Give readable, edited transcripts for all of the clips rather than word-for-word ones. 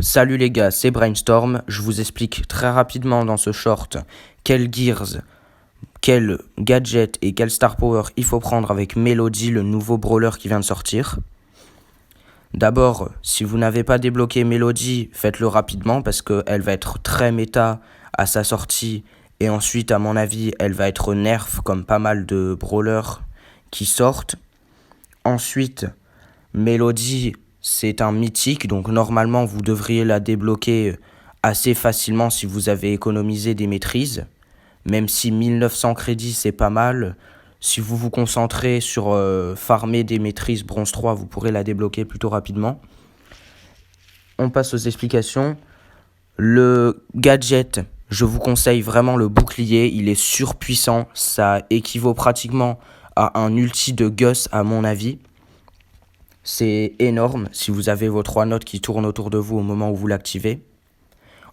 Salut les gars, c'est Brainstorm. Je vous explique très rapidement dans ce short quel Gears, quel gadget et quel Star Power il faut prendre avec Melody, le nouveau brawler qui vient de sortir. D'abord, si vous n'avez pas débloqué Melody, faites-le rapidement parce qu'elle va être très méta à sa sortie. Et ensuite, à mon avis, elle va être nerf comme pas mal de brawlers qui sortent. Ensuite, Melody, c'est un mythique, donc normalement vous devriez la débloquer assez facilement si vous avez économisé des maîtrises. Même si 1900 crédits c'est pas mal, si vous vous concentrez sur farmer des maîtrises bronze 3, vous pourrez la débloquer plutôt rapidement. On passe aux explications. Le gadget, je vous conseille vraiment le bouclier, il est surpuissant, ça équivaut pratiquement à un ulti de Gus à mon avis. C'est énorme si vous avez vos 3 notes qui tournent autour de vous au moment où vous l'activez.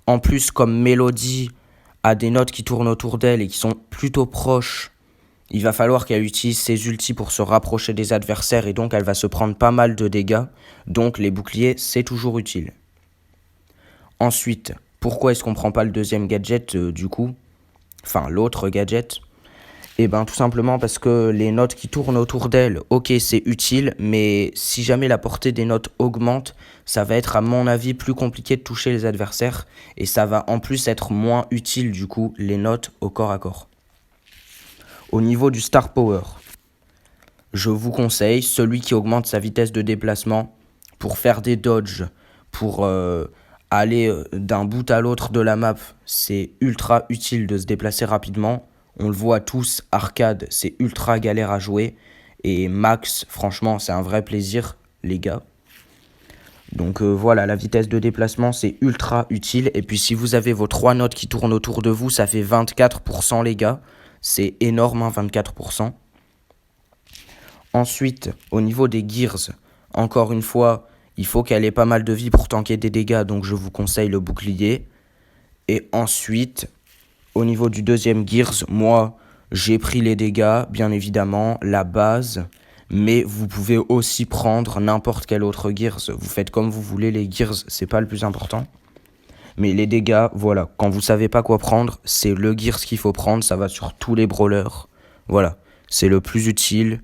En plus, comme Melody a des notes qui tournent autour d'elle et qui sont plutôt proches, il va falloir qu'elle utilise ses ultis pour se rapprocher des adversaires et donc elle va se prendre pas mal de dégâts. Donc les boucliers, c'est toujours utile. Ensuite, pourquoi est-ce qu'on prend pas le deuxième gadget du coup? Enfin, l'autre gadget. Eh ben, tout simplement parce que les notes qui tournent autour d'elle, ok, c'est utile, mais si jamais la portée des notes augmente, ça va être à mon avis plus compliqué de toucher les adversaires et ça va en plus être moins utile du coup les notes au corps à corps. Au niveau du Star Power, je vous conseille celui qui augmente sa vitesse de déplacement pour faire des dodges, pour aller d'un bout à l'autre de la map. C'est ultra utile de se déplacer rapidement. On le voit tous, arcade, c'est ultra galère à jouer. Et max, franchement, c'est un vrai plaisir, les gars. Donc voilà, la vitesse de déplacement, c'est ultra utile. Et puis si vous avez vos 3 notes qui tournent autour de vous, ça fait 24%, les gars. C'est énorme, hein, 24%. Ensuite, au niveau des Gears, encore une fois, il faut qu'elle ait pas mal de vie pour tanker des dégâts. Donc je vous conseille le bouclier. Et ensuite, au niveau du deuxième Gears, moi, j'ai pris les dégâts, bien évidemment, la base. Mais vous pouvez aussi prendre n'importe quel autre Gears. Vous faites comme vous voulez, les Gears, c'est pas le plus important. Mais les dégâts, voilà, quand vous savez pas quoi prendre, c'est le Gears qu'il faut prendre. Ça va sur tous les brawlers. Voilà, c'est le plus utile.